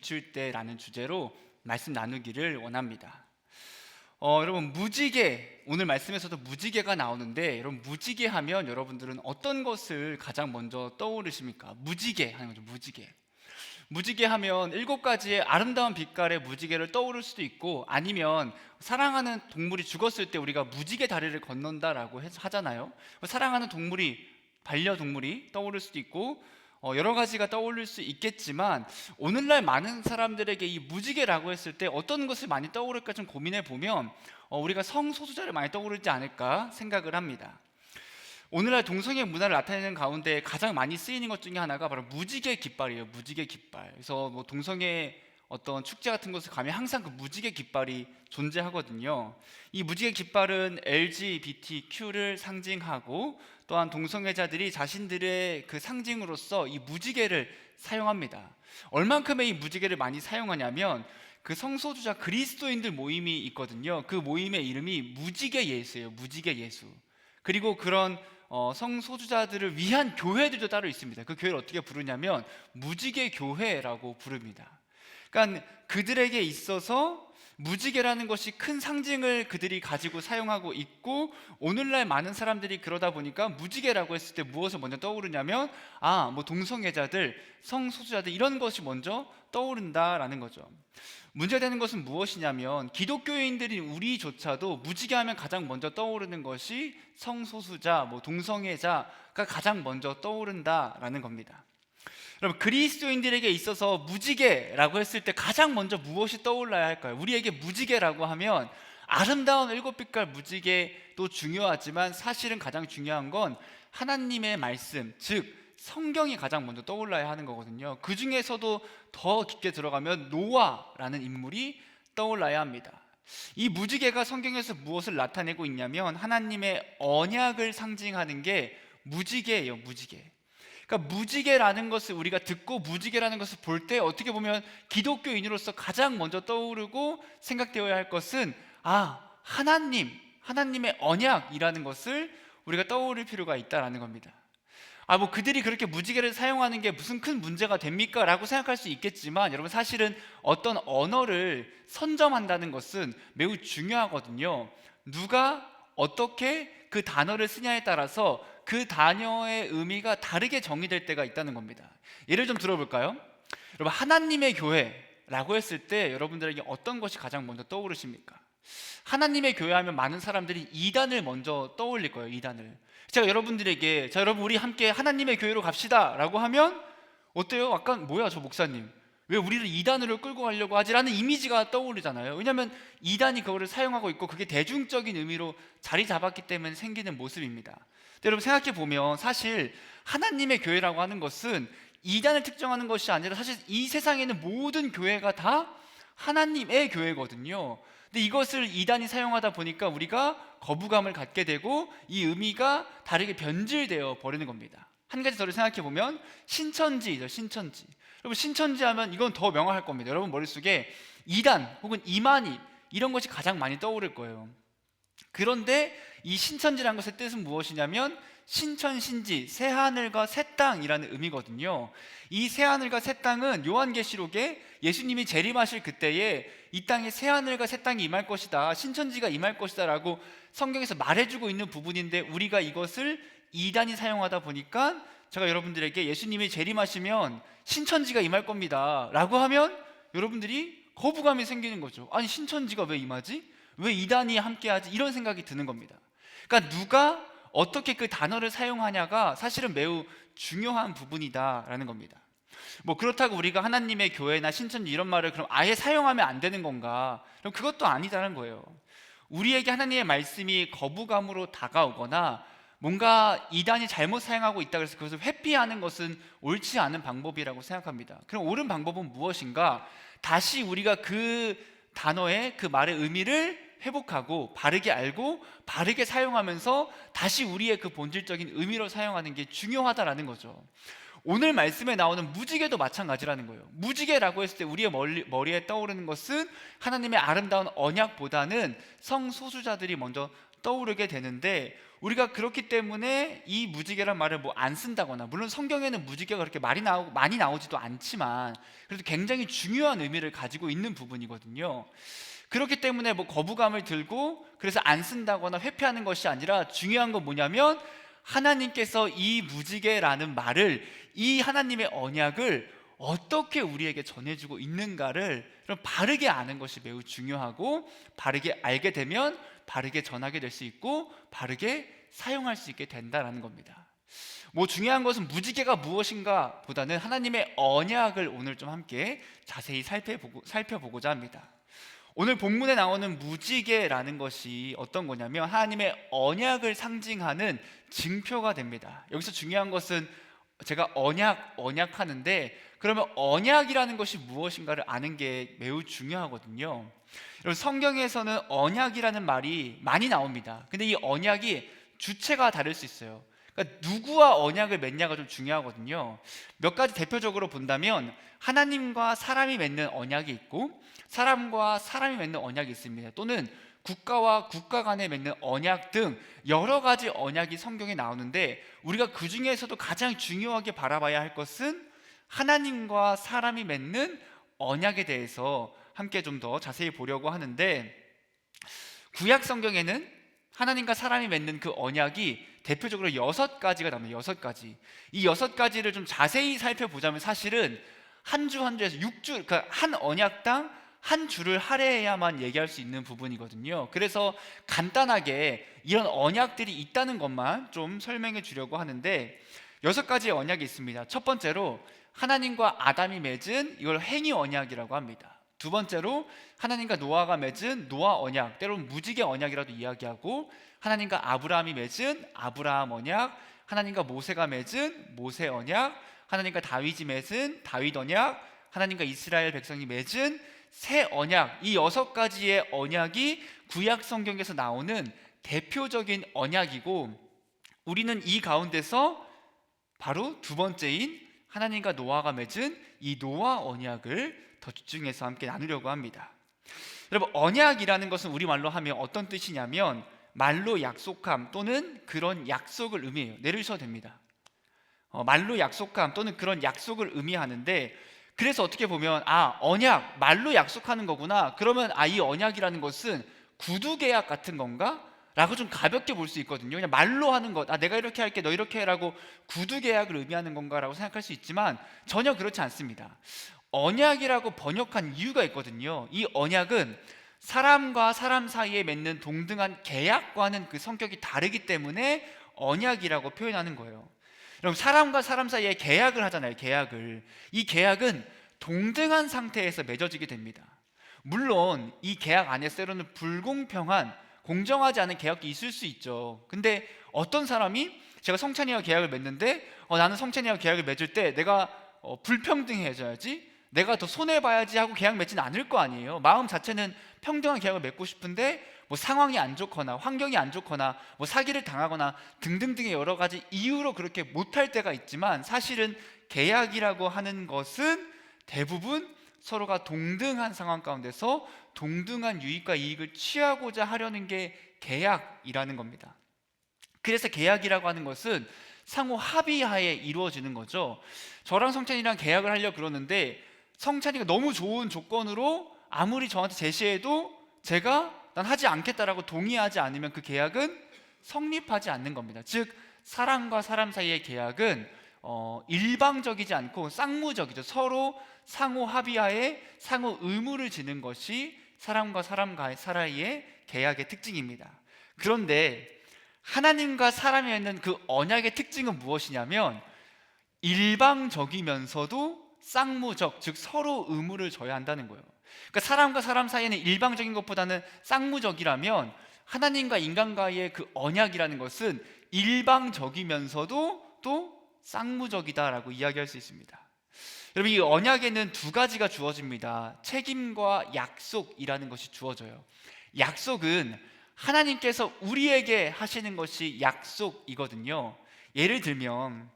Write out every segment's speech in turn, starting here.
비출 때라는 주제로 말씀 나누기를 원합니다. 여러분, 무지개, 오늘 말씀에서도 무지개가 나오는데, 여러분, 무지개 하면 여러분들은 어떤 것을 가장 먼저 떠오르십니까? 무지개 하는 거죠. 무지개 하면 7가지의 아름다운 빛깔의 무지개를 떠오를 수도 있고, 아니면 사랑하는 동물이 죽었을 때 우리가 무지개 다리를 건넌다라고 하잖아요. 사랑하는 동물이, 반려동물이 떠오를 수도 있고, 여러 가지가 떠오를 수 있겠지만, 오늘날 많은 사람들에게 이 무지개라고 했을 때 어떤 것을 많이 떠오를까 좀 고민해 보면 우리가 성소수자를 많이 떠오르지 않을까 생각을 합니다. 오늘날 동성애 문화를 나타내는 가운데 가장 많이 쓰이는 것 중에 하나가 바로 무지개 깃발이에요. 무지개 깃발. 그래서 뭐 동성애 어떤 축제 같은 곳에 가면 항상 그 무지개 깃발이 존재하거든요. 이 무지개 깃발은 LGBTQ를 상징하고, 또한 동성애자들이 자신들의 그 상징으로서 이 무지개를 사용합니다. 얼만큼의 이 무지개를 많이 사용하냐면, 그 성소수자 그리스도인들 모임이 있거든요. 그 모임의 이름이 무지개 예수예요. 무지개 예수. 그리고 그런 성소수자들을 위한 교회들도 따로 있습니다. 그 교회를 어떻게 부르냐면 무지개 교회라고 부릅니다. 그러니까 그들에게 있어서 무지개라는 것이 큰 상징을 그들이 가지고 사용하고 있고, 오늘날 많은 사람들이 그러다 보니까 무지개라고 했을 때 무엇을 먼저 떠오르냐면 뭐 동성애자들, 성소수자들, 이런 것이 먼저 떠오른다라는 거죠. 문제되는 것은 무엇이냐면, 기독교인들인 우리조차도 무지개하면 가장 먼저 떠오르는 것이 성소수자, 동성애자가 가장 먼저 떠오른다라는 겁니다. 여러분, 그리스도인들에게 있어서 무지개라고 했을 때 가장 먼저 무엇이 떠올라야 할까요? 우리에게 무지개라고 하면 아름다운 7빛깔 무지개도 중요하지만, 사실은 가장 중요한 건 하나님의 말씀, 즉 성경이 가장 먼저 떠올라야 하는 거거든요. 그 중에서도 더 깊게 들어가면 노아라는 인물이 떠올라야 합니다. 이 무지개가 성경에서 무엇을 나타내고 있냐면 하나님의 언약을 상징하는 게 무지개예요. 무지개. 그러니까 무지개라는 것을 우리가 듣고 무지개라는 것을 볼 때 어떻게 보면 기독교인으로서 가장 먼저 떠오르고 생각되어야 할 것은 하나님의 언약이라는 것을 우리가 떠올릴 필요가 있다라는 겁니다. 그들이 그렇게 무지개를 사용하는 게 무슨 큰 문제가 됩니까? 라고 생각할 수 있겠지만, 여러분, 사실은 어떤 언어를 선점한다는 것은 매우 중요하거든요. 누가 어떻게 그 단어를 쓰냐에 따라서 그 단어의 의미가 다르게 정의될 때가 있다는 겁니다. 예를 좀 들어볼까요? 여러분, 하나님의 교회라고 했을 때 여러분들에게 어떤 것이 가장 먼저 떠오르십니까? 하나님의 교회 하면 많은 사람들이 이단을 먼저 떠올릴 거예요. 이단을. 제가 여러분들에게 여러분 우리 함께 하나님의 교회로 갑시다 라고 하면 어때요? 약간 뭐야 저 목사님, 왜 우리를 이단으로 끌고 가려고 하지라는 이미지가 떠오르잖아요. 왜냐하면 이단이 그거를 사용하고 있고 그게 대중적인 의미로 자리 잡았기 때문에 생기는 모습입니다. 근데 여러분, 생각해 보면 사실 하나님의 교회라고 하는 것은 이단을 특정하는 것이 아니라 사실 이 세상에 있는 모든 교회가 다 하나님의 교회거든요. 근데 이것을 이단이 사용하다 보니까 우리가 거부감을 갖게 되고 이 의미가 다르게 변질되어 버리는 겁니다. 한 가지 더 생각해 보면 신천지죠. 신천지. 여러분, 신천지 하면 이건 더 명확할 겁니다. 여러분 머릿속에 이단 혹은 이만희 이런 것이 가장 많이 떠오를 거예요. 그런데 이 신천지라는 것의 뜻은 무엇이냐면 신천신지, 새하늘과 새 땅이라는 의미거든요. 이 새하늘과 새 땅은 요한계시록에 예수님이 재림하실 그때에 이 땅에 새하늘과 새 땅이 임할 것이다, 신천지가 임할 것이다 라고 성경에서 말해주고 있는 부분인데, 우리가 이것을 이단이 사용하다 보니까 제가 여러분들에게 예수님이 재림하시면 신천지가 임할 겁니다 라고 하면 여러분들이 거부감이 생기는 거죠. 아니, 신천지가 왜 임하지? 왜 이단이 함께하지? 이런 생각이 드는 겁니다. 그러니까 누가 어떻게 그 단어를 사용하냐가 사실은 매우 중요한 부분이다라는 겁니다. 그렇다고 우리가 하나님의 교회나 신천지 이런 말을 그럼 아예 사용하면 안 되는 건가? 그럼 그것도 아니다는 거예요. 우리에게 하나님의 말씀이 거부감으로 다가오거나 뭔가 이단이 잘못 사용하고 있다 그래서 그것을 회피하는 것은 옳지 않은 방법이라고 생각합니다. 그럼 옳은 방법은 무엇인가? 다시 우리가 그 단어의 그 말의 의미를 회복하고 바르게 알고 바르게 사용하면서 다시 우리의 그 본질적인 의미로 사용하는 게 중요하다라는 거죠. 오늘 말씀에 나오는 무지개도 마찬가지라는 거예요. 무지개라고 했을 때 우리의 머리에 떠오르는 것은 하나님의 아름다운 언약보다는 성소수자들이 먼저 떠오르게 되는데, 우리가 그렇기 때문에 이 무지개란 말을 뭐 안 쓴다거나, 물론 성경에는 무지개가 그렇게 많이 나오지도 않지만 그래도 굉장히 중요한 의미를 가지고 있는 부분이거든요. 그렇기 때문에 뭐 거부감을 들고 그래서 안 쓴다거나 회피하는 것이 아니라, 중요한 건 뭐냐면 하나님께서 이 무지개라는 말을, 이 하나님의 언약을 어떻게 우리에게 전해주고 있는가를 바르게 아는 것이 매우 중요하고, 바르게 알게 되면 바르게 전하게 될 수 있고 바르게 사용할 수 있게 된다라는 겁니다. 뭐 중요한 것은 무지개가 무엇인가 보다는 하나님의 언약을 오늘 좀 함께 자세히 살펴보고자 합니다. 오늘 본문에 나오는 무지개라는 것이 어떤 거냐면 하나님의 언약을 상징하는 증표가 됩니다. 여기서 중요한 것은, 제가 언약 하는데, 그러면 언약이라는 것이 무엇인가를 아는 게 매우 중요하거든요. 여러분, 성경에서는 언약이라는 말이 많이 나옵니다. 근데 이 언약이 주체가 다를 수 있어요. 그러니까 누구와 언약을 맺냐가 좀 중요하거든요. 몇 가지 대표적으로 본다면, 하나님과 사람이 맺는 언약이 있고 사람과 사람이 맺는 언약이 있습니다. 또는 국가와 국가 간에 맺는 언약 등 여러 가지 언약이 성경에 나오는데, 우리가 그 중에서도 가장 중요하게 바라봐야 할 것은 하나님과 사람이 맺는 언약에 대해서 함께 좀 더 자세히 보려고 하는데, 구약 성경에는 하나님과 사람이 맺는 그 언약이 대표적으로 6가지가 나옵니다. 6가지. 이 6가지를 좀 자세히 살펴보자면, 사실은 한 주 한 주에서 6주, 그러니까 한 언약당 한 주를 할애해야만 얘기할 수 있는 부분이거든요. 그래서 간단하게 이런 언약들이 있다는 것만 좀 설명해 주려고 하는데, 6가지의 언약이 있습니다. 첫 번째로 하나님과 아담이 맺은, 이걸 행위 언약이라고 합니다. 두 번째로 하나님과 노아가 맺은 노아 언약, 때로는 무지개 언약이라도 이야기하고, 하나님과 아브라함이 맺은 아브라함 언약, 하나님과 모세가 맺은 모세 언약, 하나님과 다윗이 맺은 다윗 언약, 하나님과 이스라엘 백성이 맺은 새 언약. 이 6가지의 언약이 구약 성경에서 나오는 대표적인 언약이고, 우리는 이 가운데서 바로 두 번째인 하나님과 노아가 맺은 이 노아 언약을 더 집중해서 함께 나누려고 합니다. 여러분, 언약이라는 것은 우리말로 하면 어떤 뜻이냐면 말로 약속함 또는 그런 약속을 의미해요. 내려주셔도 됩니다. 말로 약속함 또는 그런 약속을 의미하는데, 그래서 어떻게 보면 언약, 말로 약속하는 거구나, 그러면 이 언약이라는 것은 구두 계약 같은 건가? 라고 좀 가볍게 볼 수 있거든요. 그냥 말로 하는 것, 내가 이렇게 할게 너 이렇게 해라고 구두 계약을 의미하는 건가 라고 생각할 수 있지만 전혀 그렇지 않습니다. 언약이라고 번역한 이유가 있거든요. 이 언약은 사람과 사람 사이에 맺는 동등한 계약과는 그 성격이 다르기 때문에 언약이라고 표현하는 거예요. 여러분, 사람과 사람 사이에 계약을 하잖아요. 이 계약은 동등한 상태에서 맺어지게 됩니다. 물론 이 계약 안에 때로는 불공평한, 공정하지 않은 계약도 있을 수 있죠. 근데 어떤 사람이, 제가 성찬이와 계약을 맺는데 나는 성찬이와 계약을 맺을 때 내가 불평등해져야지, 내가 더 손해봐야지 하고 계약 맺지는 않을 거 아니에요. 마음 자체는 평등한 계약을 맺고 싶은데 뭐 상황이 안 좋거나 환경이 안 좋거나 뭐 사기를 당하거나 등등등의 여러 가지 이유로 그렇게 못할 때가 있지만, 사실은 계약이라고 하는 것은 대부분 서로가 동등한 상황 가운데서 동등한 유익과 이익을 취하고자 하려는 게 계약이라는 겁니다. 그래서 계약이라고 하는 것은 상호 합의하에 이루어지는 거죠. 저랑 성찬이랑 계약을 하려고 그러는데 성찬이가 너무 좋은 조건으로 아무리 저한테 제시해도 제가 난 하지 않겠다라고 동의하지 않으면 그 계약은 성립하지 않는 겁니다. 즉, 사람과 사람 사이의 계약은 일방적이지 않고 쌍무적이죠. 서로 상호 합의하에 상호 의무를 지는 것이 사람과 사람 사이의 계약의 특징입니다. 그런데 하나님과 사람이 있는 그 언약의 특징은 무엇이냐면 일방적이면서도 쌍무적, 즉 서로 의무를 져야 한다는 거예요. 그러니까 사람과 사람 사이에는 일방적인 것보다는 쌍무적이라면, 하나님과 인간과의 그 언약이라는 것은 일방적이면서도 또 쌍무적이다라고 이야기할 수 있습니다. 여러분, 이 언약에는 2가지가 주어집니다. 책임과 약속이라는 것이 주어져요. 약속은 하나님께서 우리에게 하시는 것이 약속이거든요. 예를 들면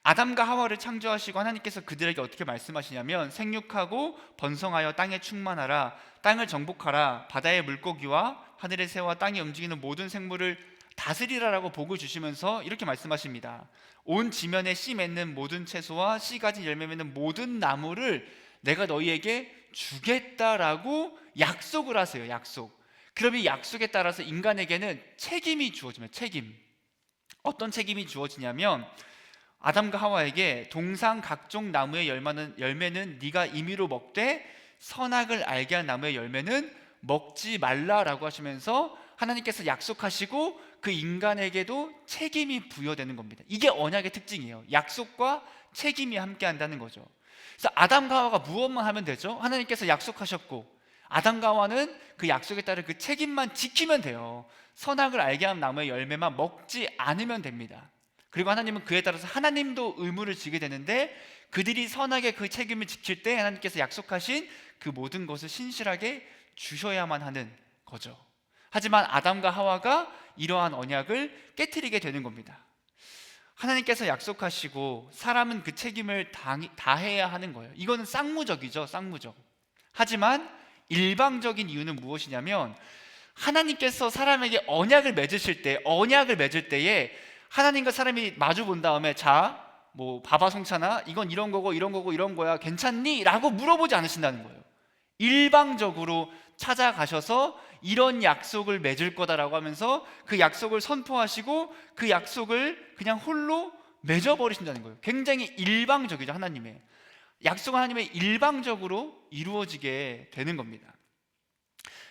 아담과 하와를 창조하시고 하나님께서 그들에게 어떻게 말씀하시냐면 생육하고 번성하여 땅에 충만하라, 땅을 정복하라, 바다의 물고기와 하늘의 새와 땅에 움직이는 모든 생물을 다스리라라고 복을 주시면서 이렇게 말씀하십니다. 온 지면에 씨 맺는 모든 채소와 씨 가진 열매 맺는 모든 나무를 내가 너희에게 주겠다라고 약속을 하세요. 약속. 그럼 이 약속에 따라서 인간에게는 책임이 주어집니다. 책임. 어떤 책임이 주어지냐면 아담과 하와에게 동상 각종 나무의 열매는 네가 임의로 먹되 선악을 알게 한 나무의 열매는 먹지 말라라고 하시면서 하나님께서 약속하시고 그 인간에게도 책임이 부여되는 겁니다. 이게 언약의 특징이에요. 약속과 책임이 함께 한다는 거죠. 그래서 아담과 하와가 무엇만 하면 되죠? 하나님께서 약속하셨고 아담과 하와는 그 약속에 따른 그 책임만 지키면 돼요. 선악을 알게 한 나무의 열매만 먹지 않으면 됩니다. 그리고 하나님은 그에 따라서 하나님도 의무를 지게 되는데 그들이 선악의 그 책임을 지킬 때 하나님께서 약속하신 그 모든 것을 신실하게 주셔야만 하는 거죠. 하지만 아담과 하와가 이러한 언약을 깨트리게 되는 겁니다. 하나님께서 약속하시고 사람은 그 책임을 다해야 하는 거예요. 이거는 쌍무적이죠. 쌍무적. 하지만 일방적인 이유는 무엇이냐면 하나님께서 사람에게 언약을 맺을 때에 하나님과 사람이 마주 본 다음에 자, 뭐 바바송차나 이건 이런 거고 이런 거고 이런 거야 괜찮니? 라고 물어보지 않으신다는 거예요. 일방적으로 찾아가셔서 이런 약속을 맺을 거다라고 하면서 그 약속을 선포하시고 그 약속을 그냥 홀로 맺어버리신다는 거예요. 굉장히 일방적이죠. 하나님의 약속은 하나님의 일방적으로 이루어지게 되는 겁니다.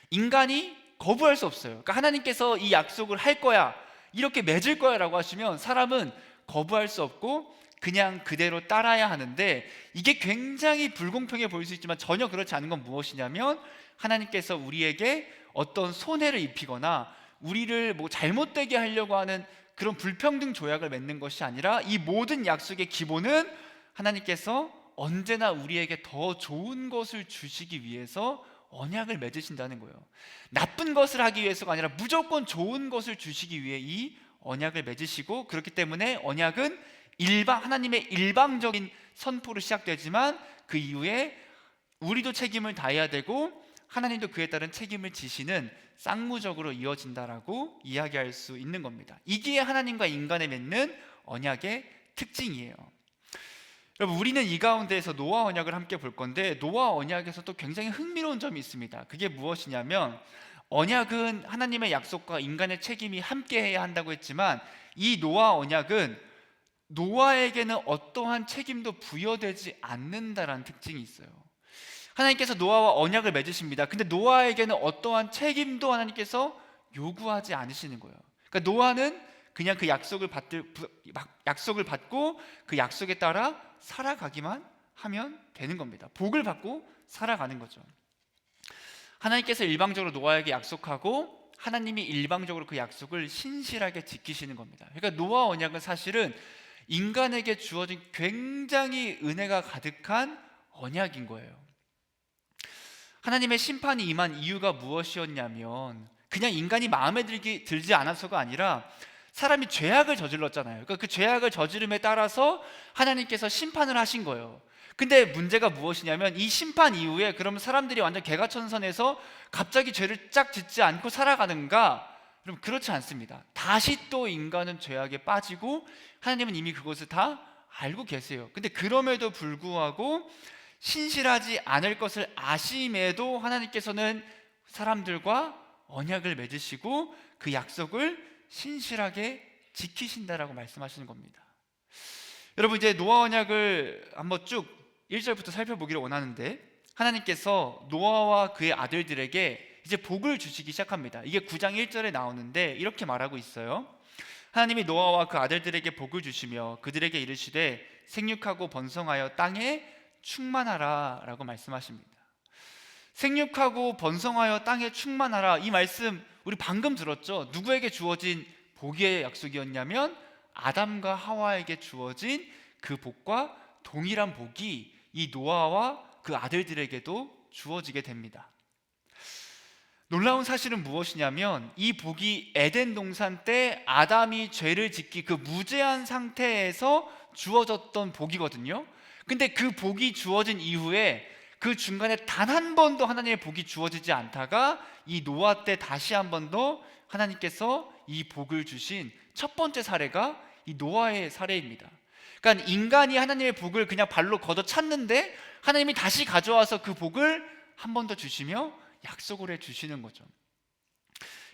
인간이 거부할 수 없어요. 그러니까 하나님께서 이 약속을 할 거야, 이렇게 맺을 거야 라고 하시면 사람은 거부할 수 없고 그냥 그대로 따라야 하는데 이게 굉장히 불공평해 보일 수 있지만 전혀 그렇지 않은 건 무엇이냐면 하나님께서 우리에게 어떤 손해를 입히거나 우리를 뭐 잘못되게 하려고 하는 그런 불평등 조약을 맺는 것이 아니라 이 모든 약속의 기본은 하나님께서 언제나 우리에게 더 좋은 것을 주시기 위해서 언약을 맺으신다는 거예요. 나쁜 것을 하기 위해서가 아니라 무조건 좋은 것을 주시기 위해 이 언약을 맺으시고, 그렇기 때문에 언약은 하나님의 일방적인 선포로 시작되지만 그 이후에 우리도 책임을 다해야 되고 하나님도 그에 따른 책임을 지시는 쌍무적으로 이어진다라고 이야기할 수 있는 겁니다. 이게 하나님과 인간에 맺는 언약의 특징이에요. 여러분, 우리는 이 가운데에서 노아 언약을 함께 볼 건데 노아 언약에서 또 굉장히 흥미로운 점이 있습니다. 그게 무엇이냐면 언약은 하나님의 약속과 인간의 책임이 함께해야 한다고 했지만 이 노아 언약은 노아에게는 어떠한 책임도 부여되지 않는다라는 특징이 있어요. 하나님께서 노아와 언약을 맺으십니다. 근데 노아에게는 어떠한 책임도 하나님께서 요구하지 않으시는 거예요. 그러니까 노아는 그냥 그 약속을 받고 그 약속에 따라 살아가기만 하면 되는 겁니다. 복을 받고 살아가는 거죠. 하나님께서 일방적으로 노아에게 약속하고 하나님이 일방적으로 그 약속을 신실하게 지키시는 겁니다. 그러니까 노아 언약은 사실은 인간에게 주어진 굉장히 은혜가 가득한 언약인 거예요. 하나님의 심판이 임한 이유가 무엇이었냐면 그냥 인간이 마음에 들지 않아서가 아니라 사람이 죄악을 저질렀잖아요. 그러니까 그 죄악을 저지름에 따라서 하나님께서 심판을 하신 거예요. 근데 문제가 무엇이냐면 이 심판 이후에 그러면 사람들이 완전 개가천선해서 갑자기 죄를 쫙 짓지 않고 살아가는가? 그럼 그렇지 않습니다. 다시 또 인간은 죄악에 빠지고 하나님은 이미 그것을 다 알고 계세요. 근데 그럼에도 불구하고 신실하지 않을 것을 아심에도 하나님께서는 사람들과 언약을 맺으시고 그 약속을 신실하게 지키신다라고 말씀하시는 겁니다. 여러분, 이제 노아 언약을 한번 쭉 1절부터 살펴보기를 원하는데 하나님께서 노아와 그의 아들들에게 이제 복을 주시기 시작합니다. 이게 9장 1절에 나오는데 이렇게 말하고 있어요. 하나님이 노아와 그 아들들에게 복을 주시며 그들에게 이르시되 생육하고 번성하여 땅에 충만하라 라고 말씀하십니다. 생육하고 번성하여 땅에 충만하라, 이 말씀 우리 방금 들었죠? 누구에게 주어진 복의 약속이었냐면 아담과 하와에게 주어진 그 복과 동일한 복이 이 노아와 그 아들들에게도 주어지게 됩니다. 놀라운 사실은 무엇이냐면 이 복이 에덴 동산 때 아담이 죄를 짓기 그 무죄한 상태에서 주어졌던 복이거든요. 근데 그 복이 주어진 이후에 그 중간에 단 한 번도 하나님의 복이 주어지지 않다가 이 노아 때 다시 한 번 더 하나님께서 이 복을 주신 첫 번째 사례가 이 노아의 사례입니다. 그러니까 인간이 하나님의 복을 그냥 발로 걷어 찼는데 하나님이 다시 가져와서 그 복을 한 번 더 주시며 약속을 해 주시는 거죠.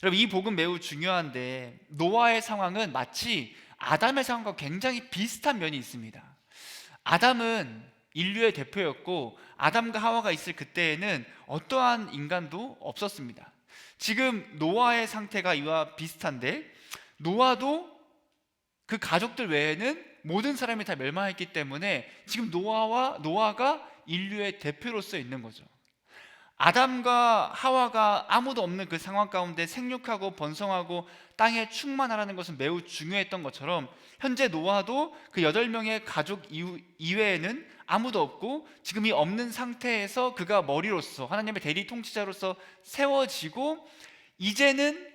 여러분, 이 복은 매우 중요한데 노아의 상황은 마치 아담의 상황과 굉장히 비슷한 면이 있습니다. 아담은 인류의 대표였고 아담과 하와가 있을 그때에는 어떠한 인간도 없었습니다. 지금 노아의 상태가 이와 비슷한데 노아도 그 가족들 외에는 모든 사람이 다 멸망했기 때문에 지금 노아가 인류의 대표로서 있는 거죠. 아담과 하와가 아무도 없는 그 상황 가운데 생육하고 번성하고 땅에 충만하라는 것은 매우 중요했던 것처럼 현재 노아도 그 8명의 가족 이외에는 아무도 없고 지금 이 없는 상태에서 그가 머리로서 하나님의 대리 통치자로서 세워지고 이제는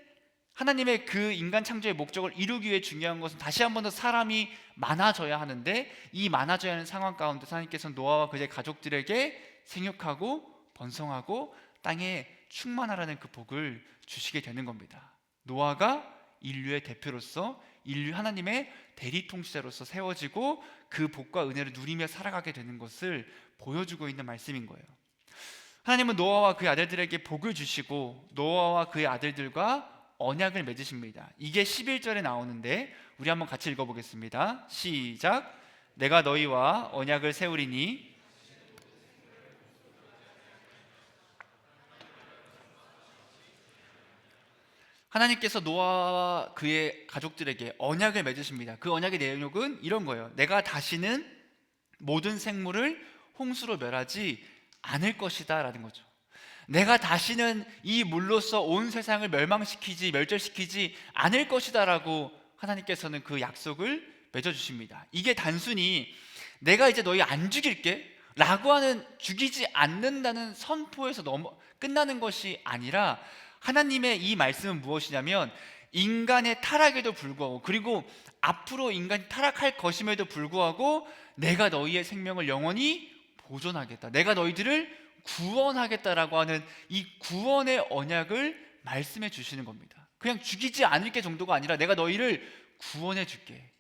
하나님의 그 인간 창조의 목적을 이루기 위해 중요한 것은 다시 한 번 더 사람이 많아져야 하는데 이 많아져야 하는 상황 가운데 하나님께서는 노아와 그의 가족들에게 생육하고 번성하고 땅에 충만하라는 그 복을 주시게 되는 겁니다. 노아가 인류의 대표로서 인류 하나님의 대리 통치자로서 세워지고 그 복과 은혜를 누리며 살아가게 되는 것을 보여주고 있는 말씀인 거예요. 하나님은 노아와 그의 아들들에게 복을 주시고 노아와 그의 아들들과 언약을 맺으십니다. 이게 11절에 나오는데 우리 한번 같이 읽어보겠습니다. 시작. 내가 너희와 언약을 세우리니 하나님께서 노아와 그의 가족들에게 언약을 맺으십니다. 그 언약의 내용은 이런 거예요. 내가 다시는 모든 생물을 홍수로 멸하지 않을 것이다 라는 거죠. 내가 다시는 이 물로서 온 세상을 멸절시키지 않을 것이다 라고 하나님께서는 그 약속을 맺어주십니다. 이게 단순히 내가 이제 너희 안 죽일게 라고 하는 죽이지 않는다는 선포에서 끝나는 것이 아니라 하나님의 이 말씀은 무엇이냐면 인간의 타락에도 불구하고 그리고 앞으로 인간이 타락할 것임에도 불구하고 내가 너희의 생명을 영원히 보존하겠다, 내가 너희들을 구원하겠다라고 하는 이 구원의 언약을 말씀해 주시는 겁니다. 그냥 죽이지 않을게 정도가 아니라 내가 너희를 구원해 줄게,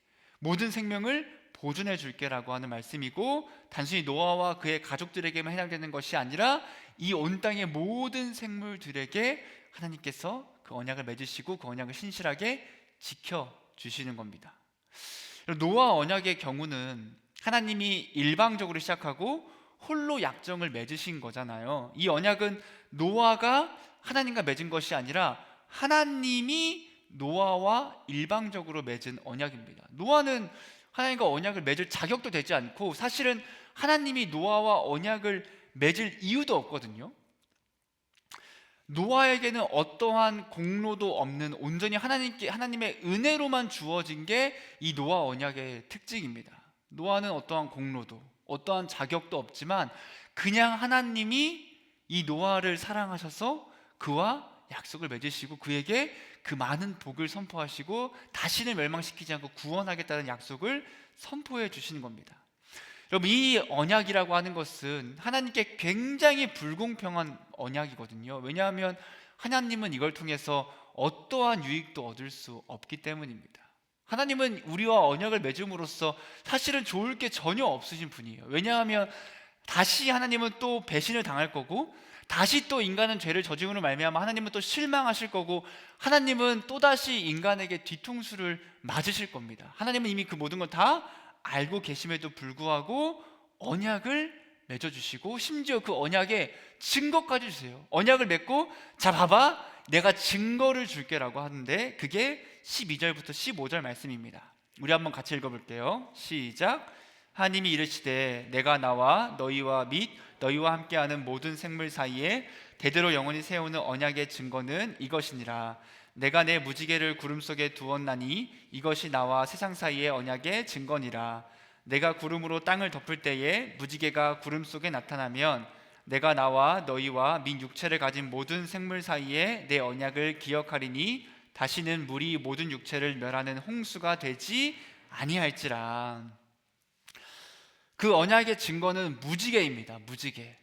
모든 생명을 보존해 줄게 라고 하는 말씀이고 단순히 노아와 그의 가족들에게만 해당되는 것이 아니라 이 온 땅의 모든 생물들에게 하나님께서 그 언약을 맺으시고 그 언약을 신실하게 지켜주시는 겁니다. 노아 언약의 경우는 하나님이 일방적으로 시작하고 홀로 약정을 맺으신 거잖아요. 이 언약은 노아가 하나님과 맺은 것이 아니라 하나님이 노아와 일방적으로 맺은 언약입니다. 노아는 하나님과 언약을 맺을 자격도 되지 않고 사실은 하나님이 노아와 언약을 맺을 이유도 없거든요. 노아에게는 어떠한 공로도 없는 온전히 하나님의 은혜로만 주어진 게 이 노아 언약의 특징입니다. 노아는 어떠한 공로도 어떠한 자격도 없지만 그냥 하나님이 이 노아를 사랑하셔서 그와 약속을 맺으시고 그에게 그 많은 복을 선포하시고 다시는 멸망시키지 않고 구원하겠다는 약속을 선포해 주시는 겁니다. 여러분, 이 언약이라고 하는 것은 하나님께 굉장히 불공평한 언약이거든요. 왜냐하면 하나님은 이걸 통해서 어떠한 유익도 얻을 수 없기 때문입니다. 하나님은 우리와 언약을 맺음으로써 사실은 좋을 게 전혀 없으신 분이에요. 왜냐하면 다시 하나님은 또 배신을 당할 거고 다시 또 인간은 죄를 저지름으로 말미암아 하나님은 또 실망하실 거고 하나님은 또다시 인간에게 뒤통수를 맞으실 겁니다. 하나님은 이미 그 모든 걸 다 알고 계심에도 불구하고 언약을 맺어주시고 심지어 그 언약에 증거까지 주세요. 언약을 맺고 자 봐봐 내가 증거를 줄게 라고 하는데 그게 12절부터 15절 말씀입니다. 우리 한번 같이 읽어볼게요. 시작. 하나님이 이르시되 내가 나와 너희와 및 너희와 함께하는 모든 생물 사이에 대대로 영원히 세우는 언약의 증거는 이것이니라. 내가 내 무지개를 구름 속에 두었나니 이것이 나와 세상 사이의 언약의 증거니라. 내가 구름으로 땅을 덮을 때에 무지개가 구름 속에 나타나면 내가 나와 너희와 민 육체를 가진 모든 생물 사이에 내 언약을 기억하리니 다시는 물이 모든 육체를 멸하는 홍수가 되지 아니할지라. 그 언약의 증거는 무지개입니다. 무지개.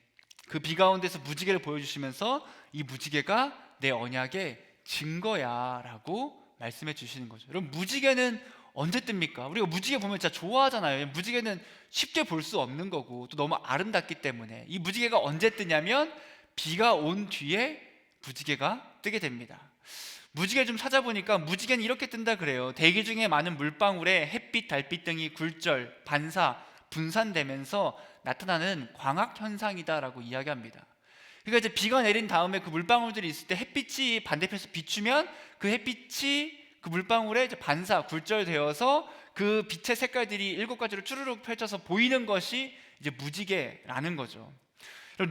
그 비 가운데서 무지개를 보여주시면서 이 무지개가 내 언약의 증거야 라고 말씀해 주시는 거죠. 여러분, 무지개는 언제 뜹니까? 우리가 무지개 보면 진짜 좋아하잖아요. 무지개는 쉽게 볼 수 없는 거고 또 너무 아름답기 때문에 이 무지개가 언제 뜨냐면 비가 온 뒤에 무지개가 뜨게 됩니다. 무지개 좀 찾아보니까 무지개는 이렇게 뜬다 그래요. 대기 중에 많은 물방울에 햇빛, 달빛 등이 굴절, 반사, 분산되면서 나타나는 광학 현상이다라고 이야기합니다. 그러니까 이제 비가 내린 다음에 그 물방울들이 있을 때 햇빛이 반대편에서 비추면 그 햇빛이 그 물방울에 이제 반사, 굴절되어서 그 빛의 색깔들이 7가지로 쭈르륵 펼쳐서 보이는 것이 이제 무지개라는 거죠.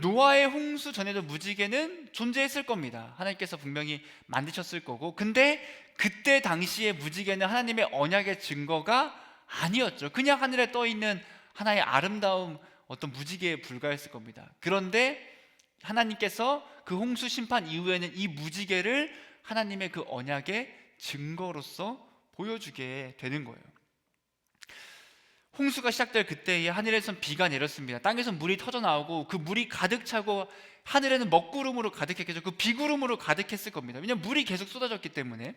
노아의 홍수 전에도 무지개는 존재했을 겁니다. 하나님께서 분명히 만드셨을 거고, 근데 그때 당시에 무지개는 하나님의 언약의 증거가 아니었죠. 그냥 하늘에 떠 있는 하나의 아름다운 어떤 무지개에 불과했을 겁니다. 그런데 하나님께서 그 홍수 심판 이후에는 이 무지개를 하나님의 그 언약의 증거로서 보여주게 되는 거예요. 홍수가 시작될 그때에 하늘에선 비가 내렸습니다. 땅에선 물이 터져 나오고 그 물이 가득 차고 하늘에는 먹구름으로 가득했겠죠. 그 비구름으로 가득했을 겁니다. 왜냐하면 물이 계속 쏟아졌기 때문에.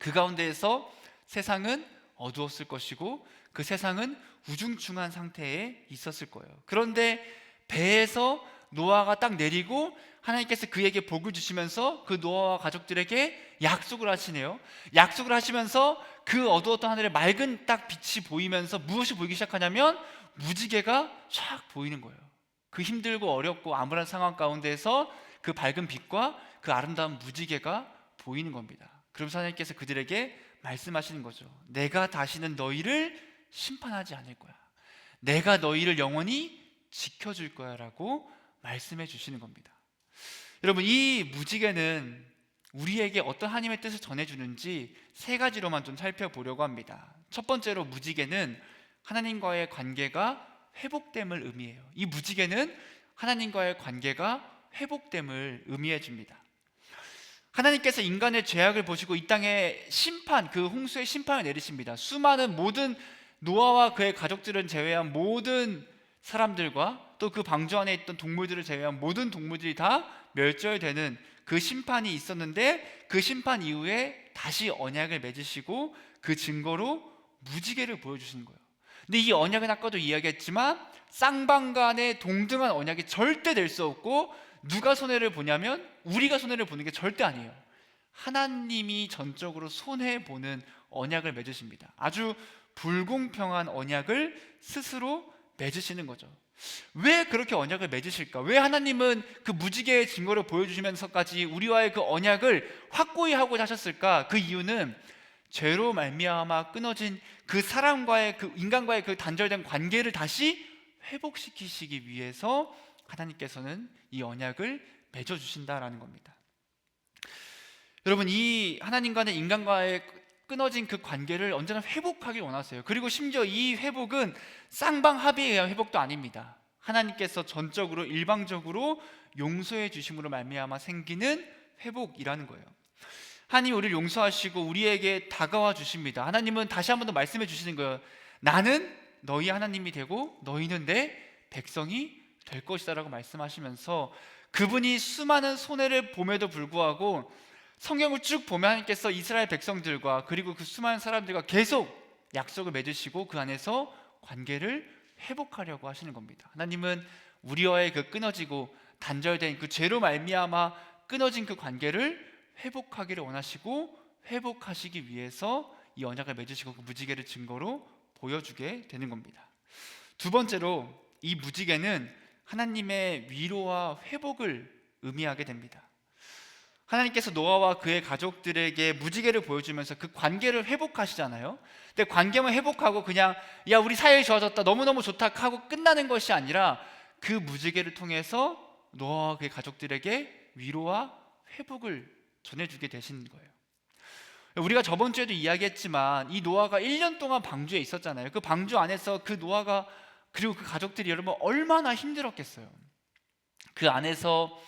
그 가운데에서 세상은 어두웠을 것이고 그 세상은 우중충한 상태에 있었을 거예요. 그런데 배에서 노아가 딱 내리고 하나님께서 그에게 복을 주시면서 그 노아와 가족들에게 약속을 하시네요. 약속을 하시면서 그 어두웠던 하늘에 맑은 딱 빛이 보이면서 무엇이 보이기 시작하냐면 무지개가 쫙 보이는 거예요. 그 힘들고 어렵고 암울한 상황 가운데에서 그 밝은 빛과 그 아름다운 무지개가 보이는 겁니다. 그러면서 하나님께서 그들에게 말씀하시는 거죠. 내가 다시는 너희를 심판하지 않을 거야. 내가 너희를 영원히 지켜줄 거야 라고 말씀해 주시는 겁니다. 여러분, 이 무지개는 우리에게 어떤 하나님의 뜻을 전해주는지 3가지로만 좀 살펴보려고 합니다. 첫 번째로 무지개는 하나님과의 관계가 회복됨을 의미해요. 이 무지개는 하나님과의 관계가 회복됨을 의미해 줍니다. 하나님께서 인간의 죄악을 보시고 이 땅에 심판, 그 홍수의 심판을 내리십니다. 수많은 모든 노아와 그의 가족들을 제외한 모든 사람들과 또 그 방주 안에 있던 동물들을 제외한 모든 동물들이 다 멸절되는 그 심판이 있었는데 그 심판 이후에 다시 언약을 맺으시고 그 증거로 무지개를 보여주시는 거예요. 근데 이 언약은 아까도 이야기했지만 쌍방간의 동등한 언약이 절대 될 수 없고 누가 손해를 보냐면 우리가 손해를 보는 게 절대 아니에요. 하나님이 전적으로 손해보는 언약을 맺으십니다. 아주 불공평한 언약을 스스로 맺으시는 거죠. 왜 그렇게 언약을 맺으실까? 왜 하나님은 그 무지개의 증거를 보여주시면서까지 우리와의 그 언약을 확고히 하고자 하셨을까? 그 이유는 죄로 말미암아 끊어진 그 사람과의 그 인간과의 그 단절된 관계를 다시 회복시키시기 위해서 하나님께서는 이 언약을 맺어주신다라는 겁니다. 여러분, 이 하나님과는 인간과의 끊어진 그 관계를 언제나 회복하길 원하세요. 그리고 심지어 이 회복은 쌍방합의에 의한 회복도 아닙니다. 하나님께서 전적으로 일방적으로 용서해 주심으로 말미암아 생기는 회복이라는 거예요. 하나님 우리를 용서하시고 우리에게 다가와 주십니다. 하나님은 다시 한 번 더 말씀해 주시는 거예요. 나는 너희 하나님이 되고 너희는 내 백성이 될 것이다 라고 말씀하시면서 그분이 수많은 손해를 봄에도 불구하고 성경을 쭉 보면 하나님께서 이스라엘 백성들과 그리고 그 수많은 사람들과 계속 약속을 맺으시고 그 안에서 관계를 회복하려고 하시는 겁니다. 하나님은 우리와의 그 끊어지고 단절된 그 죄로 말미암아 끊어진 그 관계를 회복하기를 원하시고 회복하시기 위해서 이 언약을 맺으시고 그 무지개를 증거로 보여주게 되는 겁니다. 두 번째로 이 무지개는 하나님의 위로와 회복을 의미하게 됩니다. 하나님께서 노아와 그의 가족들에게 무지개를 보여주면서 그 관계를 회복하시잖아요. 근데 관계만 회복하고 그냥 야 우리 사이 좋아졌다 너무너무 좋다 하고 끝나는 것이 아니라 그 무지개를 통해서 노아와 그의 가족들에게 위로와 회복을 전해주게 되신 거예요. 우리가 저번 주에도 이야기했지만 이 노아가 1년 동안 방주에 있었잖아요. 그 방주 안에서 그 노아가 그리고 그 가족들이 여러분 얼마나 힘들었겠어요. 그 안에서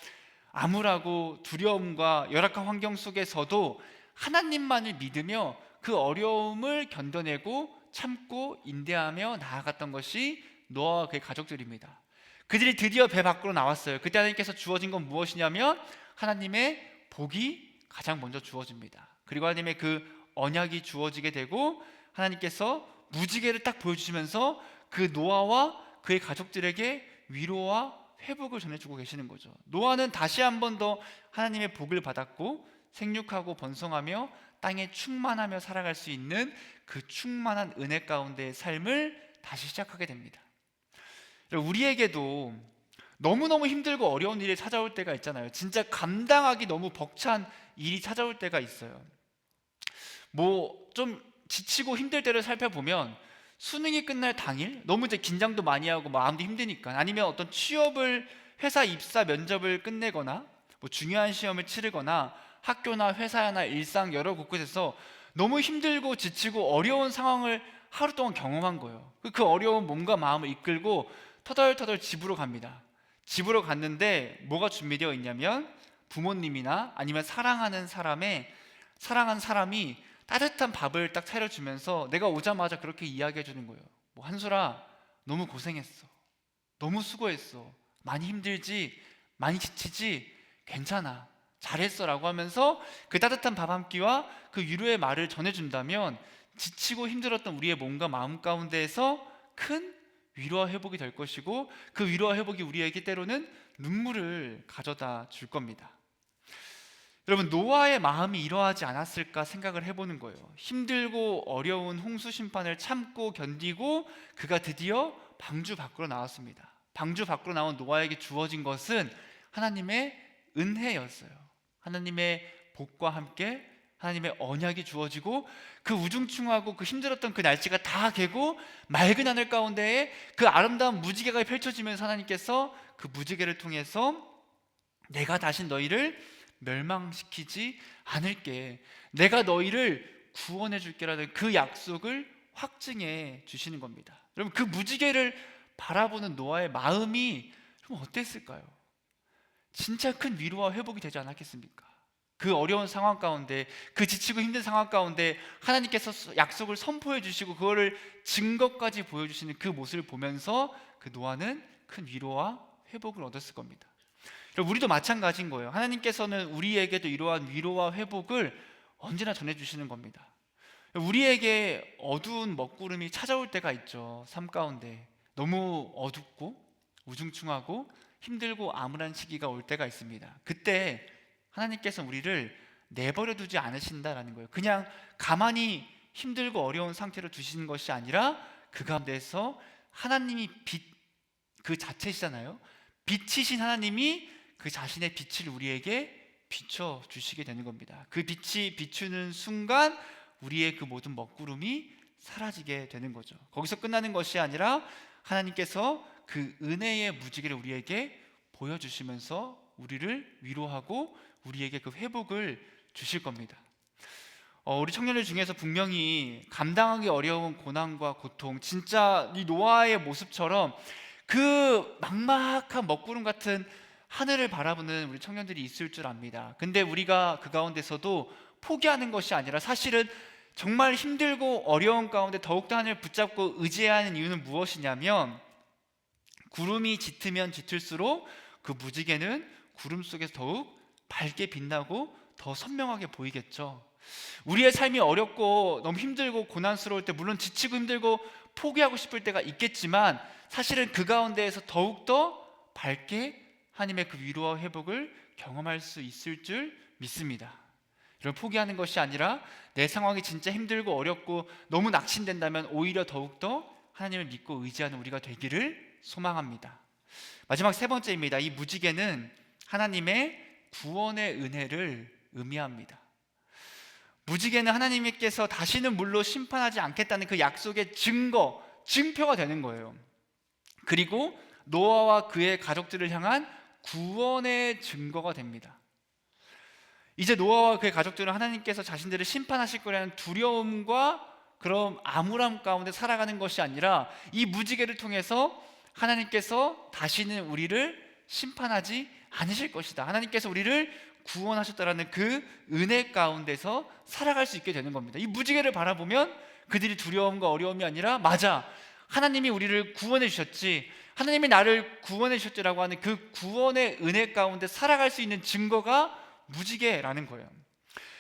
암울하고 두려움과 열악한 환경 속에서도 하나님만을 믿으며 그 어려움을 견뎌내고 참고 인내하며 나아갔던 것이 노아와 그의 가족들입니다. 그들이 드디어 배 밖으로 나왔어요. 그때 하나님께서 주어진 건 무엇이냐면 하나님의 복이 가장 먼저 주어집니다. 그리고 하나님의 그 언약이 주어지게 되고 하나님께서 무지개를 딱 보여주시면서 그 노아와 그의 가족들에게 위로와 회복을 전해주고 계시는 거죠. 노아는 다시 한 번 더 하나님의 복을 받았고 생육하고 번성하며 땅에 충만하며 살아갈 수 있는 그 충만한 은혜 가운데의 삶을 다시 시작하게 됩니다. 우리에게도 너무너무 힘들고 어려운 일이 찾아올 때가 있잖아요. 진짜 감당하기 너무 벅찬 일이 찾아올 때가 있어요. 뭐 좀 지치고 힘들 때를 살펴보면 수능이 끝날 당일 너무 이제 긴장도 많이 하고 마음도 힘드니까, 아니면 어떤 취업을 회사 입사 면접을 끝내거나 뭐 중요한 시험을 치르거나 학교나 회사나 일상 여러 곳곳에서 너무 힘들고 지치고 어려운 상황을 하루 동안 경험한 거예요. 그 어려운 몸과 마음을 이끌고 터덜터덜 집으로 갑니다. 집으로 갔는데 뭐가 준비되어 있냐면 부모님이나 아니면 사랑하는 사람이 따뜻한 밥을 딱 차려주면서 내가 오자마자 그렇게 이야기해 주는 거예요. 뭐 한솔아, 너무 고생했어. 너무 수고했어. 많이 힘들지? 많이 지치지? 괜찮아. 잘했어 라고 하면서 그 따뜻한 밥 한 끼와 그 위로의 말을 전해준다면 지치고 힘들었던 우리의 몸과 마음 가운데에서 큰 위로와 회복이 될 것이고, 그 위로와 회복이 우리에게 때로는 눈물을 가져다 줄 겁니다. 여러분, 노아의 마음이 이러하지 않았을까 생각을 해보는 거예요. 힘들고 어려운 홍수 심판을 참고 견디고 그가 드디어 방주 밖으로 나왔습니다. 방주 밖으로 나온 노아에게 주어진 것은 하나님의 은혜였어요. 하나님의 복과 함께 하나님의 언약이 주어지고 그 우중충하고 그 힘들었던 그 날씨가 다 개고 맑은 하늘 가운데에 그 아름다운 무지개가 펼쳐지면서 하나님께서 그 무지개를 통해서 내가 다시 너희를 멸망시키지 않을게, 내가 너희를 구원해 줄게라는 그 약속을 확증해 주시는 겁니다. 여러분, 그 무지개를 바라보는 노아의 마음이 좀 어땠을까요? 진짜 큰 위로와 회복이 되지 않았겠습니까? 그 어려운 상황 가운데, 그 지치고 힘든 상황 가운데 하나님께서 약속을 선포해 주시고 그거를 증거까지 보여주시는 그 모습을 보면서 그 노아는 큰 위로와 회복을 얻었을 겁니다. 우리도 마찬가지인 거예요. 하나님께서는 우리에게도 이러한 위로와 회복을 언제나 전해주시는 겁니다. 우리에게 어두운 먹구름이 찾아올 때가 있죠. 삶 가운데 너무 어둡고 우중충하고 힘들고 암울한 시기가 올 때가 있습니다. 그때 하나님께서는 우리를 내버려 두지 않으신다라는 거예요. 그냥 가만히 힘들고 어려운 상태로 두시는 것이 아니라 그 가운데서 하나님이 빛 그 자체시잖아요. 빛이신 하나님이 그 자신의 빛을 우리에게 비춰 주시게 되는 겁니다. 그 빛이 비추는 순간 우리의 그 모든 먹구름이 사라지게 되는 거죠. 거기서 끝나는 것이 아니라 하나님께서 그 은혜의 무지개를 우리에게 보여주시면서 우리를 위로하고 우리에게 그 회복을 주실 겁니다. 우리 청년들 중에서 분명히 감당하기 어려운 고난과 고통, 진짜 이 노아의 모습처럼 그 막막한 먹구름 같은 하늘을 바라보는 우리 청년들이 있을 줄 압니다. 근데 우리가 그 가운데서도 포기하는 것이 아니라 사실은 정말 힘들고 어려운 가운데 더욱더 하늘을 붙잡고 의지해야 하는 이유는 무엇이냐면, 구름이 짙으면 짙을수록 그 무지개는 구름 속에서 더욱 밝게 빛나고 더 선명하게 보이겠죠. 우리의 삶이 어렵고 너무 힘들고 고난스러울 때 물론 지치고 힘들고 포기하고 싶을 때가 있겠지만 사실은 그 가운데에서 더욱더 밝게 하나님의 그 위로와 회복을 경험할 수 있을 줄 믿습니다. 이런 포기하는 것이 아니라 내 상황이 진짜 힘들고 어렵고 너무 낙심된다면 오히려 더욱더 하나님을 믿고 의지하는 우리가 되기를 소망합니다. 마지막 세 번째입니다. 이 무지개는 하나님의 구원의 은혜를 의미합니다. 무지개는 하나님께서 다시는 물로 심판하지 않겠다는 그 약속의 증표가 되는 거예요. 그리고 노아와 그의 가족들을 향한 구원의 증거가 됩니다. 이제 노아와 그의 가족들은 하나님께서 자신들을 심판하실 거라는 두려움과 그런 암울함 가운데 살아가는 것이 아니라 이 무지개를 통해서 하나님께서 다시는 우리를 심판하지 않으실 것이다. 하나님께서 우리를 구원하셨다라는 그 은혜 가운데서 살아갈 수 있게 되는 겁니다. 이 무지개를 바라보면 그들이 두려움과 어려움이 아니라, 맞아, 하나님이 우리를 구원해 주셨지, 하나님이 나를 구원해 주셨지라고 하는 그 구원의 은혜 가운데 살아갈 수 있는 증거가 무지개라는 거예요.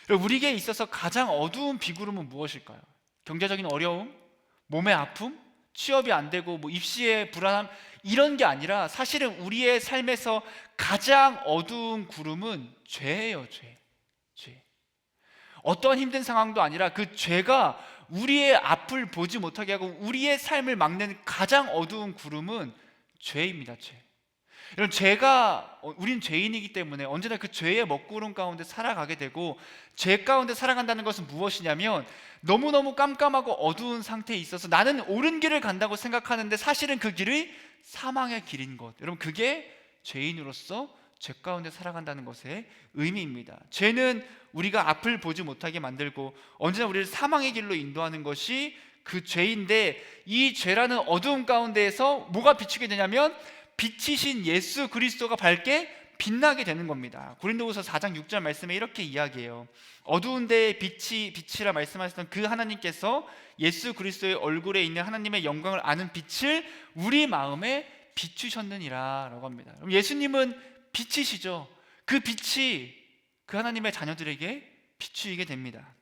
우리에게 있어서 가장 어두운 비구름은 무엇일까요? 경제적인 어려움, 몸의 아픔, 취업이 안 되고 입시의 불안함, 이런 게 아니라 사실은 우리의 삶에서 가장 어두운 구름은 죄예요. 죄. 어떠한 힘든 상황도 아니라 그 죄가 우리의 앞을 보지 못하게 하고 우리의 삶을 막는 가장 어두운 구름은 죄입니다. 죄. 여러분, 우린 죄인이기 때문에 언제나 그 죄의 먹구름 가운데 살아가게 되고, 죄 가운데 살아간다는 것은 무엇이냐면 너무너무 깜깜하고 어두운 상태에 있어서 나는 옳은 길을 간다고 생각하는데 사실은 그 길이 사망의 길인 것, 여러분, 그게 죄인으로서 죄 가운데 살아간다는 것의 의미입니다. 죄는 우리가 앞을 보지 못하게 만들고 언제나 우리를 사망의 길로 인도하는 것이 그 죄인데, 이 죄라는 어두움 가운데에서 뭐가 비추게 되냐면 빛이신 예수 그리스도가 밝게 빛나게 되는 겁니다. 고린도후서 4장 6절 말씀에 이렇게 이야기해요. 어두운 데에 빛이라 말씀하셨던 그 하나님께서 예수 그리스도의 얼굴에 있는 하나님의 영광을 아는 빛을 우리 마음에 비추셨느니라 라고 합니다. 그럼 예수님은 빛이시죠. 그 빛이 그 하나님의 자녀들에게 비추이게 됩니다.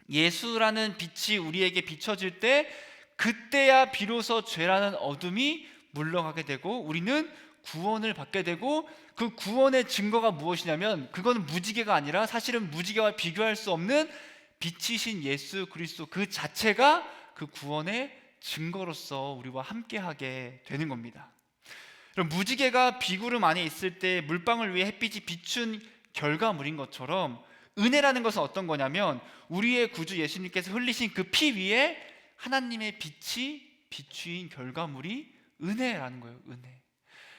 예수라는 빛이 우리에게 비춰질 때, 그때야 비로소 죄라는 어둠이 물러가게 되고 우리는 구원을 받게 되고, 그 구원의 증거가 무엇이냐면 그건 무지개가 아니라 사실은 무지개와 비교할 수 없는 빛이신 예수 그리스도 그 자체가 그 구원의 증거로서 우리와 함께하게 되는 겁니다. 그럼 무지개가 비구름 안에 있을 때 물방울 위에 햇빛이 비춘 결과물인 것처럼, 은혜라는 것은 어떤 거냐면 우리의 구주 예수님께서 흘리신 그 피 위에 하나님의 빛이 비추인 결과물이 은혜라는 거예요. 은혜.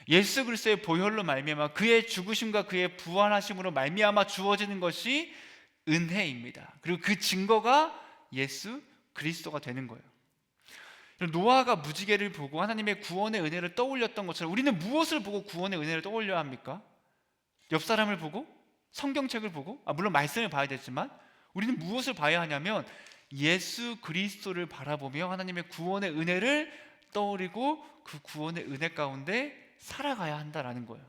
예수 그리스도의 보혈로 말미암아 그의 죽으심과 그의 부활하심으로 말미암아 주어지는 것이 은혜입니다. 그리고 그 증거가 예수 그리스도가 되는 거예요. 노아가 무지개를 보고 하나님의 구원의 은혜를 떠올렸던 것처럼 우리는 무엇을 보고 구원의 은혜를 떠올려야 합니까? 옆 사람을 보고? 성경책을 보고? 물론 말씀을 봐야 되지만 우리는 무엇을 봐야 하냐면 예수 그리스도를 바라보며 하나님의 구원의 은혜를 떠올리고 그 구원의 은혜 가운데 살아가야 한다라는 거예요.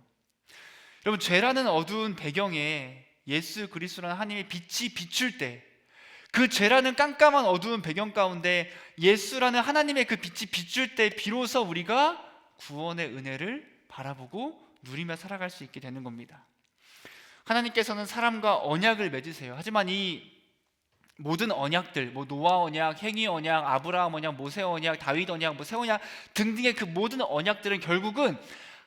여러분, 죄라는 어두운 배경에 예수 그리스도라는 하나님의 빛이 비출 때, 그 죄라는 깜깜한 어두운 배경 가운데 예수라는 하나님의 그 빛이 비출 때 비로소 우리가 구원의 은혜를 바라보고 누리며 살아갈 수 있게 되는 겁니다. 하나님께서는 사람과 언약을 맺으세요. 하지만 이 모든 언약들, 노아 언약, 행위 언약, 아브라함 언약, 모세 언약, 다윗 언약, 새 언약 등등의 그 모든 언약들은 결국은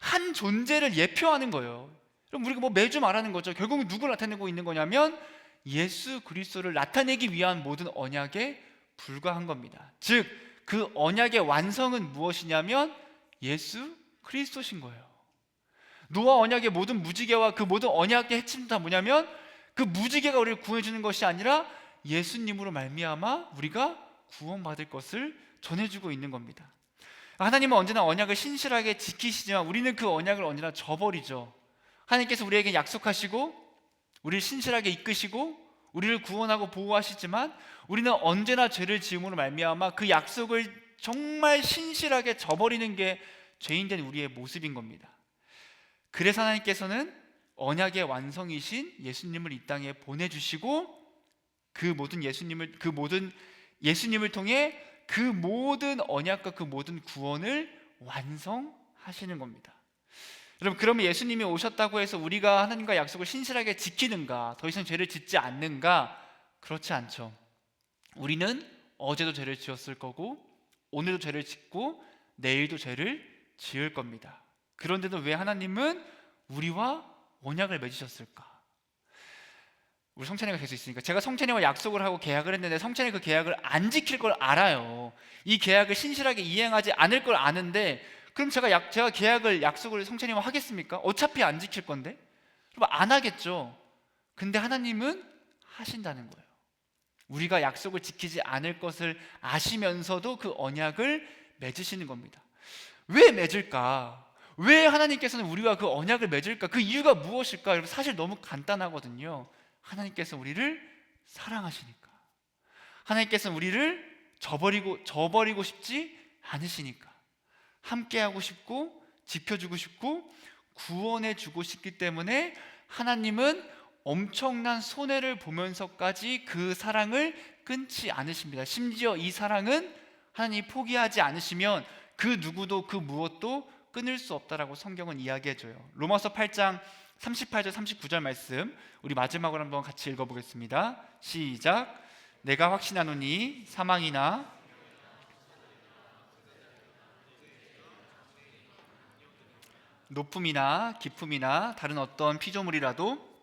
한 존재를 예표하는 거예요. 그럼 우리가 매주 말하는 거죠. 결국은 누구를 나타내고 있는 거냐면 예수 그리스도를 나타내기 위한 모든 언약에 불과한 겁니다. 즉, 그 언약의 완성은 무엇이냐면 예수 그리스도신 거예요. 노아 언약의 모든 무지개와 그 모든 언약의 핵심은 다 뭐냐면 그 무지개가 우리를 구원해 주는 것이 아니라 예수님으로 말미암아 우리가 구원받을 것을 전해주고 있는 겁니다. 하나님은 언제나 언약을 신실하게 지키시지만 우리는 그 언약을 언제나 저버리죠. 하나님께서 우리에게 약속하시고 우리를 신실하게 이끄시고 우리를 구원하고 보호하시지만 우리는 언제나 죄를 지음으로 말미암아 그 약속을 정말 신실하게 저버리는 게 죄인된 우리의 모습인 겁니다. 그래서 하나님께서는 언약의 완성이신 예수님을 이 땅에 보내주시고 그 모든 예수님을 통해 그 모든 언약과 그 모든 구원을 완성하시는 겁니다. 여러분, 그러면 예수님이 오셨다고 해서 우리가 하나님과 약속을 신실하게 지키는가, 더 이상 죄를 짓지 않는가? 그렇지 않죠. 우리는 어제도 죄를 지었을 거고 오늘도 죄를 짓고 내일도 죄를 지을 겁니다. 그런데도 왜 하나님은 우리와 언약을 맺으셨을까? 우리 성찬이가 계속 있으니까, 제가 성찬이와 약속을 하고 계약을 했는데 성찬이 그 계약을 안 지킬 걸 알아요. 이 계약을 신실하게 이행하지 않을 걸 아는데, 그럼 제가 계약을, 약속을 성찬이와 하겠습니까? 어차피 안 지킬 건데. 그럼 안 하겠죠. 근데 하나님은 하신다는 거예요. 우리가 약속을 지키지 않을 것을 아시면서도 그 언약을 맺으시는 겁니다. 왜 맺을까? 왜 하나님께서는 우리와 그 언약을 맺을까? 그 이유가 무엇일까? 여러분 사실 너무 간단하거든요. 하나님께서 우리를 사랑하시니까. 하나님께서는 우리를 저버리고 싶지 않으시니까. 함께하고 싶고 지켜주고 싶고 구원해주고 싶기 때문에 하나님은 엄청난 손해를 보면서까지 그 사랑을 끊지 않으십니다. 심지어 이 사랑은 하나님이 포기하지 않으시면 그 누구도 그 무엇도 끊을 수 없다라고 성경은 이야기해줘요. 로마서 8장 38절 39절 말씀 우리 마지막으로 한번 같이 읽어보겠습니다. 시작. 내가 확신하노니 사망이나 높음이나 깊음이나 다른 어떤 피조물이라도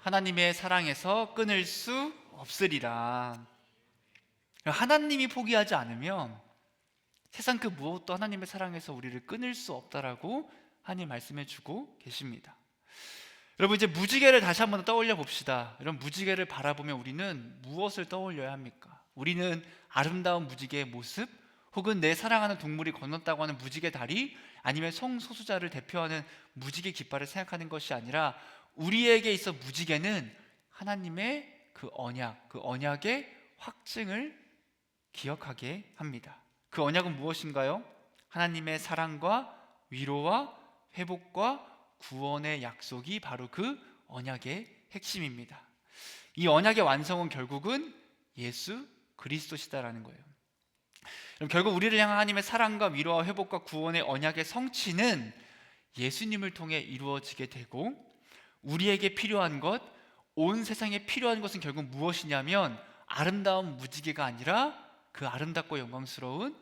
하나님의 사랑에서 끊을 수 없으리라. 하나님이 포기하지 않으면 세상 그 무엇도 하나님의 사랑에서 우리를 끊을 수 없다라고 하나님 말씀해 주고 계십니다. 여러분 이제 무지개를 다시 한번 떠올려 봅시다. 이런 무지개를 바라보면 우리는 무엇을 떠올려야 합니까? 우리는 아름다운 무지개의 모습, 혹은 내 사랑하는 동물이 건넜다고 하는 무지개 다리, 아니면 성소수자를 대표하는 무지개 깃발을 생각하는 것이 아니라 우리에게 있어 무지개는 하나님의 그 언약의 확증을 기억하게 합니다. 그 언약은 무엇인가요? 하나님의 사랑과 위로와 회복과 구원의 약속이 바로 그 언약의 핵심입니다. 이 언약의 완성은 결국은 예수 그리스도시다라는 거예요. 결국 우리를 향한 하나님의 사랑과 위로와 회복과 구원의 언약의 성취는 예수님을 통해 이루어지게 되고, 우리에게 필요한 것, 온 세상에 필요한 것은 결국 무엇이냐면 아름다운 무지개가 아니라 그 아름답고 영광스러운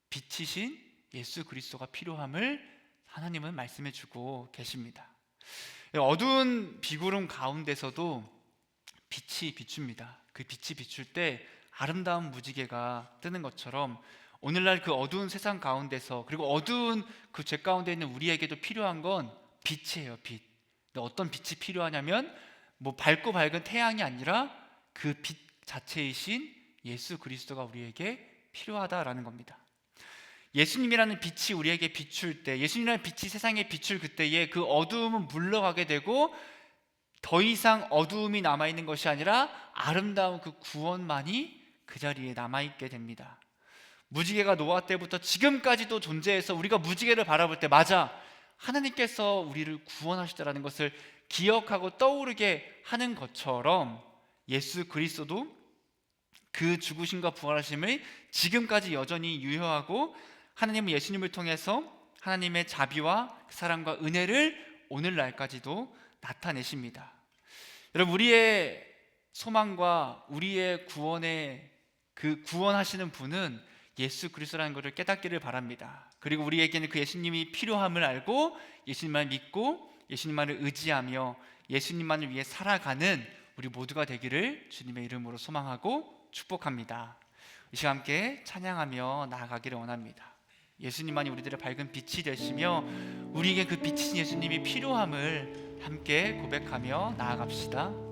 빛이신 예수 그리스도가 필요함을 하나님은 말씀해 주고 계십니다. 어두운 비구름 가운데서도 빛이 비춥니다. 그 빛이 비출 때 아름다운 무지개가 뜨는 것처럼 오늘날 그 어두운 세상 가운데서, 그리고 어두운 그 죄 가운데 있는 우리에게도 필요한 건 빛이에요. 빛. 근데 어떤 빛이 필요하냐면 밝고 밝은 태양이 아니라 그 빛 자체이신 예수 그리스도가 우리에게 필요하다라는 겁니다. 예수님이라는 빛이 우리에게 비출 때, 예수님이라는 빛이 세상에 비출 그때에 그 어두움은 물러가게 되고 더 이상 어두움이 남아있는 것이 아니라 아름다운 그 구원만이 그 자리에 남아있게 됩니다. 무지개가 노아 때부터 지금까지도 존재해서 우리가 무지개를 바라볼 때 맞아, 하나님께서 우리를 구원하시다라는 것을 기억하고 떠오르게 하는 것처럼 예수 그리스도도 그 죽으심과 부활하심을 지금까지 여전히 유효하고 하나님은 예수님을 통해서 하나님의 자비와 사랑과 은혜를 오늘날까지도 나타내십니다. 여러분, 우리의 소망과 우리의 구원의 그 구원하시는 분은 예수 그리스도라는 것을 깨닫기를 바랍니다. 그리고 우리에게는 그 예수님이 필요함을 알고 예수님만 믿고 예수님만을 의지하며 예수님만을 위해 살아가는 우리 모두가 되기를 주님의 이름으로 소망하고 축복합니다. 이 시간 함께 찬양하며 나아가기를 원합니다. 예수님만이 우리들의 밝은 빛이 되시며 우리에게 그 빛이신 예수님이 필요함을 함께 고백하며 나아갑시다.